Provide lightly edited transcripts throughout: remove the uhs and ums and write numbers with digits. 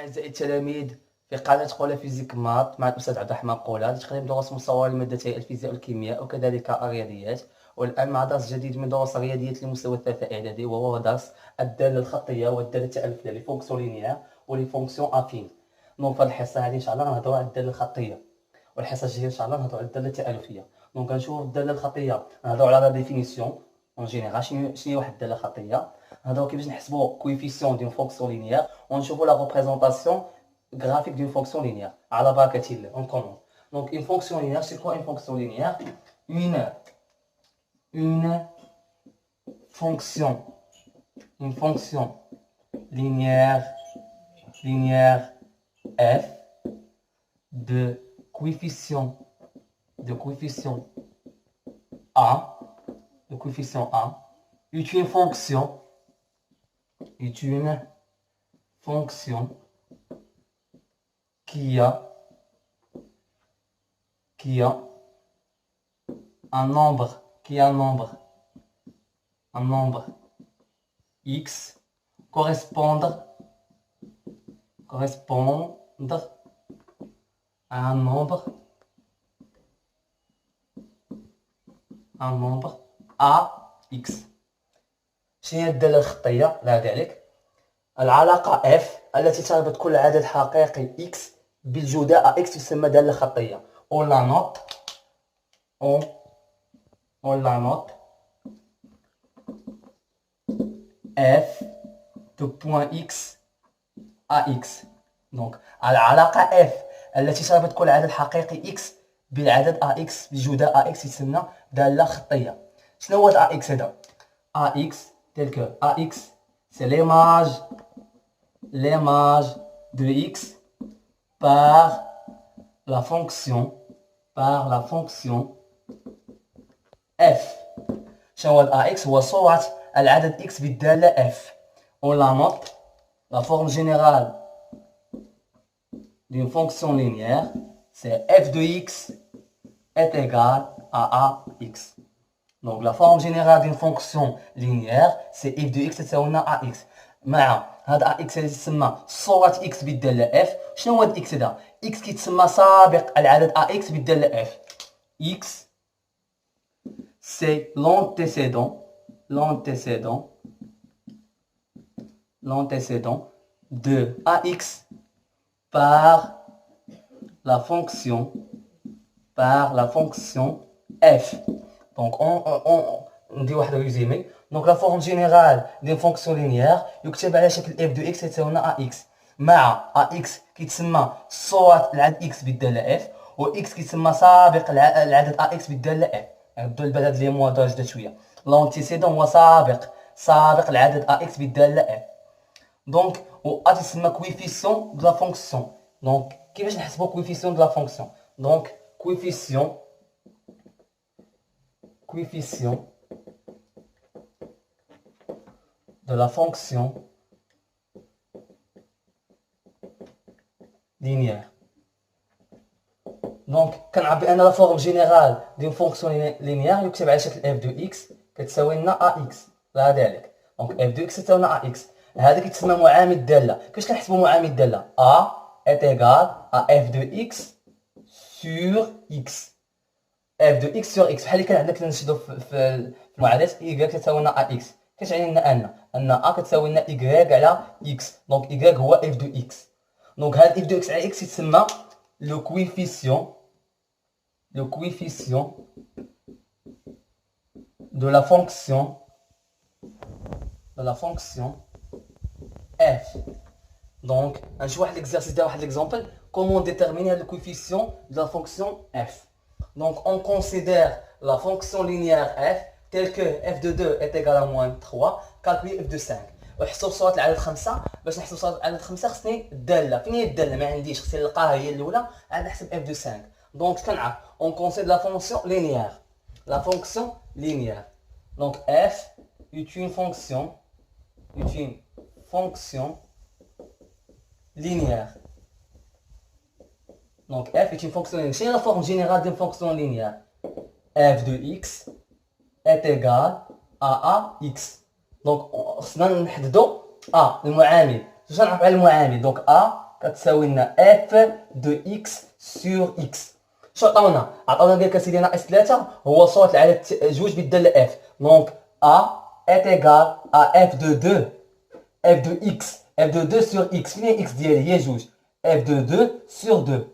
أعزائي التلاميذ في قناة قولا فيزيك مات مع الأستاذ عبد الرحمن قولا لتقديم دروس مصورة لمادتي الفيزياء والكيمياء وكذلك الرياضيات. والآن مع درس جديد من دروس الرياضيات لمستوى الثالثة إعدادي، وهو درس الدالة الخطية والدالة التألفية لي فونكسيون لينيير ولي فونكسيون أفين. دونك في هذه الحصة هذه إن شاء الله غنهضروا على الدالة الخطية، والحصة الجاية إن شاء الله غنهضروا على الدالة التألفية. دونك غنشوفوا الدالة الخطية، غنهضروا على لا ديفينيسيون اون جينيرال شنو هي واحد الدالة خطية، نهضروا كيفاش نحسبوا كويفيسيون ديال فونكسيون لينيير، ونشوفوا لا ريبريزونطاسيون graphique d'une fonction linéaire. À la barre, on commence. Donc, une fonction linéaire, c'est quoi une fonction linéaire? Une fonction linéaire f de coefficient a, est une fonction qui a un nombre x correspondre à un nombre ax. شنو هي الدالة الخطية؟ لا ذلك العلاقة f التي تربط كل عدد حقيقي x بالجداء x تسمى دالة خطية. On la note f de point x à x. Donc العلاقة f التي تربط كل عدد حقيقي x بالعدد ax بالجداء ax تسمى دالة خطية. شنو هو ax هذا؟ ax tel que ax c'est l'image de x par la fonction f. شنو هو ax؟ هو صورة العدد x بالدالة f. On la note, la forme générale d'une fonction linéaire, c'est f de x est égal à ax. Donc la forme générale d'une fonction linéaire, c'est f de x تساوي لنا ax. مع هذا اكس اللي تسمى صورة اكس بالدالة اف. شنو هو الاكس هذا؟ اكس كيتسمى سابق العدد اكس بالدالة اف. اكس سي l'antécédent de ax par la fonction f. Donc on dit واحد ريزومي. Donc la forme générale d'une fonction linéaire يكتب على شكل f de x تساوي لنا ax مع ax كيتسمى صورة العدد x بالدالة f، و x كيتسمى سابق العدد ax بالدالة f. نبداو البلد اللي موضوع جدا شوية. لونتيسيدون هو سابق العدد ax بالدالة f. دونك و a تسمى كويفيسيون دو لا فونكسيون. دونك كيفاش نحسبو كويفيسيون دو لا فونكسيون؟ دونك كويفيسيون de la fonction linéaire. Donc كنعرف بان لا فورم جينيرال ديال فونكسيون لينيير يكتب على شكل f de x كتساوي لنا ax. لا ذلك دونك f de x تساوي لنا ax. هذا كيتسمى معامل الداله. كيفاش كنحسبوا معامل الداله؟ a est égal à f de x sur x. f de x sur x بحال اللي كان عندنا كنشدو في المعادلات y كتساوي لنا ax. كتعني لنا ان a كتساوي لنا y على x. دونك y هو f de x. دونك هاد f de x على x يتسمى le coefficient de la fonction f. Donc نشوف واحد l'exercice ديال واحد l'exemple comment déterminer le coefficient de la fonction f. Donc on considère la fonction linéaire f telle que f de 2 est égal à moins 3, calculer f de 5. وحسب صورة العدد 5. باش نحسب صورة العدد 5 خصني الدالة. فين هي الدالة؟ ما عنديش، خصني نلقاها هي الأولى عاد نحسب f de 5. Donc كنعرف on considère la fonction linéaire. Donc f est une fonction linéaire. Donc f est une fonction linéaire. C'est la forme générale d'une fonction linéaire. f de x est égal à ax. Donc خصنا نحددو المعامل. باش نعرف على المعامل. Donc a كتساوي لنا اف دو اكس سور اكس. شو عطاونا؟ عطاونا قال لك اسيدي ناقص 3 هو صوت العدد جوج بالداله اف. دونك ا est égal à f de 2 f de x f de 2 sur x. فين هي x ديالي؟ هي جوج. f de 2 sur 2.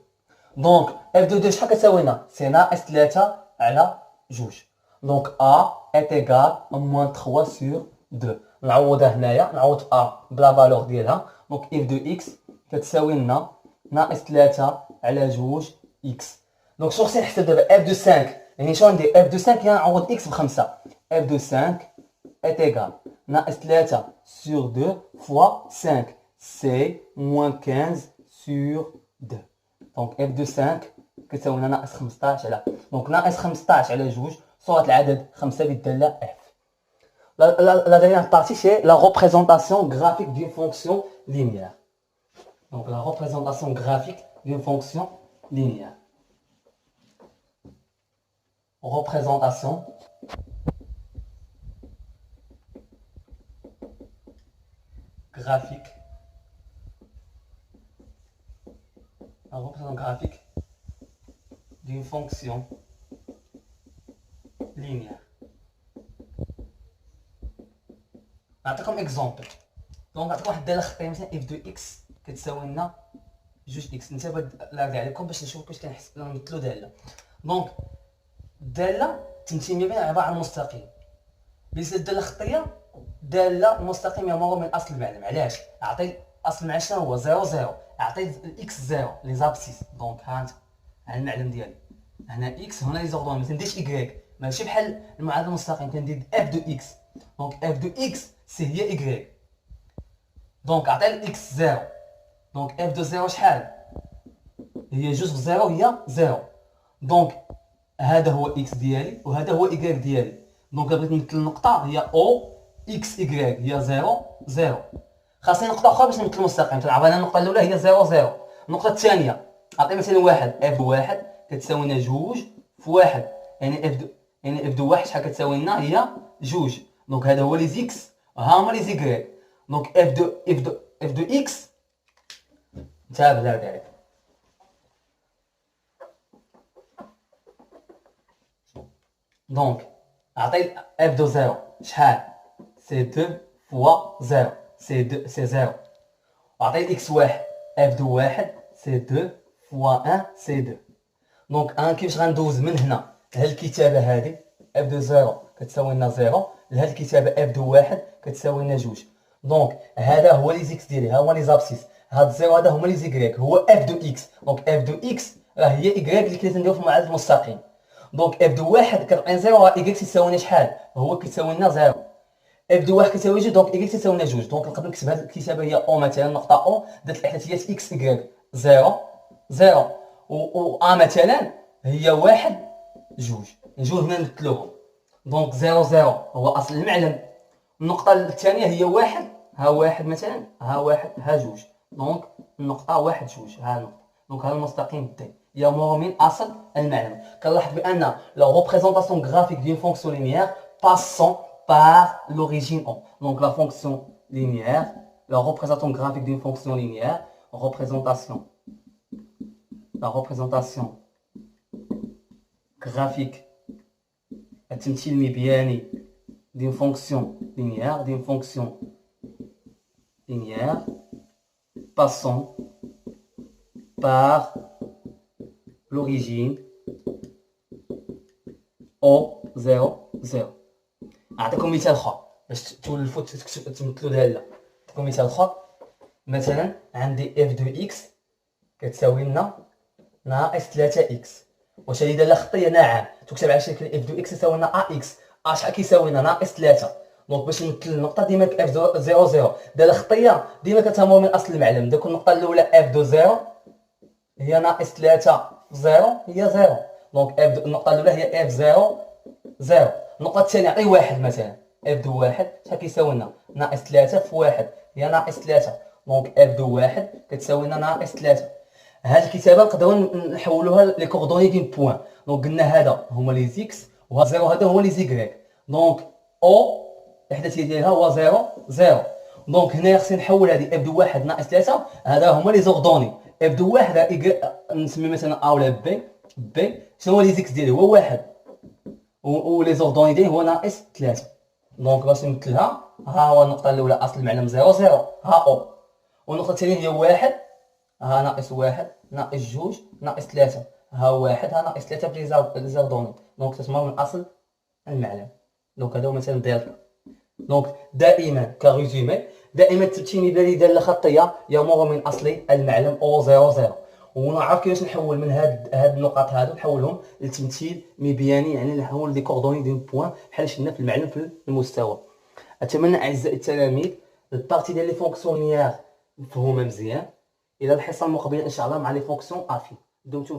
دونك f de 2 شحال كتساوي لنا؟ سي ناقص 3 على جوج. دونك a est égal à moins 3 sur 2. نعوضها هنايا، نعوض a بلا فالور ديالها. دونك f de x كتساوي لنا ناقص 3 على جوج x. دونك شنو خصني نحسب دابا؟ f de 5 يعني شنو ندير؟ f de 5 هي نعوض x ب5. f de 5 est égal ناقص 3 sur 2 fois 5 c'est moins 15 sur 2. دونك f de 5 كتساوي لنا ناقص 15 على. دونك ناقص 15 على جوج صورة العدد 5 بالدالة f. La dernière partie c'est la représentation graphique d'une fonction linéaire. Donc la représentation graphique d'une fonction linéaire. Représentation graphique. La représentation graphique d'une fonction linéaire. نعطيكم اكزومبل. دونك نعطيكم واحد الداله خطيه مثلا اف دو اكس كتساوي لنا جوج اكس. انت لاقي عليكم باش نشوفوا كيفاش كنمثلوا داله. دونك الداله تنتمي بين عباره عن مستقيم. بالنسبه للداله الخطيه داله مستقيمه عباره من اصل المعلم. علاش؟ اعطي اصل المعلم شنو هو؟ 0 0. اعطي الاكس 0 لي زابسيس. دونك ها انت ها المعلم ديالي هنا اكس هنا لي زوردون. ما تنديرش ايكغيك ماشي بحال المعادله المستقيم تندير اف دو اكس. دونك اف دو اكس سي هي ايكغيك. دونك عطي الاكس 0. دونك اف دو 0 شحال؟ هي جوج في 0 هي 0. دونك هذا هو اكس ديالي وهذا هو ايكغيك ديالي. دونك بغيت نمثل النقطه هي او اكس ايكغيك هي 0 0. خاصني نقطه اخرى باش نمثل المستقيم. تلعب انا النقطه الاولى هي 0 0. النقطه الثانيه عطي مثلا واحد اف دو واحد كتساوي لنا جوج في واحد. يعني اف دو واحد شحال كتساوي لنا؟ هي جوج. دونك هذا هو لي زيكس ها هما لي زيكغيك. دونك اف دو اكس تابع عليك. دونك عطي اف دو 0 شحال؟ سي 2 فوا 0 سي 2 سي 0. وعطي اكس واحد اف دو واحد سي 2 فوا 1 سي 2. دونك انا كيفاش غندوز من هنا لهاد الكتابه هذه اف دو 0 كتساوي لنا 0 لهاد الكتابه اف دو واحد كتساوي لنا جوج. دونك هذا هو لي زيكس ديالي ها هما لي زابسيس. هاد الزيرو هذا هما لي زيكغيك هو اف دو اكس. دونك اف دو اكس راه هي ايكغيك اللي كنا نديرو في المعادله المستقيم. دونك اف دو واحد كتعطينا 0 راه ايكغيك تساوي لنا شحال؟ هو كيساوي لنا 0. اف دو واحد كتساوي جوج. دونك ايكغيك تساوي لنا جوج. دونك نقدر نكتب هاد الكتابه هي او مثلا نقطه او درت الاحداثيات اكس ايكغيك 0 0 و ا مثلا هي واحد جوج. نجيو هنا نمثلوهم. دونك 0 0 هو اصل المعلم. النقطه الثانيه هي واحد ها واحد مثلا ها واحد ها جوج. دونك النقطه واحد جوج ها النقطه. دونك هذا المستقيم دي يمر من اصل المعلم. كنلاحظ بان لا ريبريزونطاسيون غرافيك دون فونكسيون لينيير باسون par l'origine O. Donc la fonction linéaire, la représentation graphique d'une fonction linéaire, la représentation graphique التمثيل المبياني d'une fonction linéaire passant par l'origine O0 0. أعطيكم مثال آخر باش تولفوا تمثلوا دالة. نعطيكم مثال آخر. مثلا عندي اف دو اكس كتساوي لنا ناقص 3 اكس. واش هذه دالة خطية؟ نعم. تكتب على شكل اف دو اكس يساوي لنا ا اكس. ا شحال كيساوي لنا؟ ناقص 3. دونك باش نمثل النقطة ديما اف 0 0 دالة خطية ديما كتمر من اصل المعلم. دوك النقطة الأولى اف دو 0 هي ناقص 3 في 0 هي 0. دونك اف النقطة الأولى هي اف 0 0. النقطة الثانية عطي واحد مثلا اف دو واحد شحال كيساوي لنا؟ ناقص 3 في واحد هي ناقص 3. دونك اف دو واحد كتساوي لنا ناقص 3. هاد الكتابة نقدروا نحولوها لي كوردوني ديال بوان. دونك قلنا هذا هما لي زيكس وهذا زيرو هذا هو لي زيكغيك. دونك او الاحداثية ديالها هو 0 0 دونك هنايا خصني نحول هذه اف دو 1 ناقص 3 هذا هما لي زوردوني. اف دو 1 نسمي مثلا ا ولا بي شنو هو لي زيكس ديالي هو 1 ولي زوردوني ديالي هو ناقص 3. دونك باش نمثلها ها هو النقطه الاولى اصل المعلم 0 0 ها او، والنقطه الثانيه هي 1 ها ناقص 1 ناقص 2 ناقص 3 ها 1 ها ناقص 3 بلي زوردوني. دونك تسمى من اصل المعلم. دونك هذا هو مثلا ديالنا. دونك دائما كريزومي دائما التمثيل الذي خطيه يمر من اصل المعلم او 0 0. ونعرف كيفاش نحول من هاد النقاط هادو نحولهم لتمثيل مبياني، يعني نحول دي كوردوني دي بوين بحال شفنا في المعلم في المستوى. اتمنى اعزائي التلاميذ البارتي ديال لي فونكسيونيير مفهومه مزيان. الى الحصه المقبله ان شاء الله مع لي فونكسيون افي. دمتم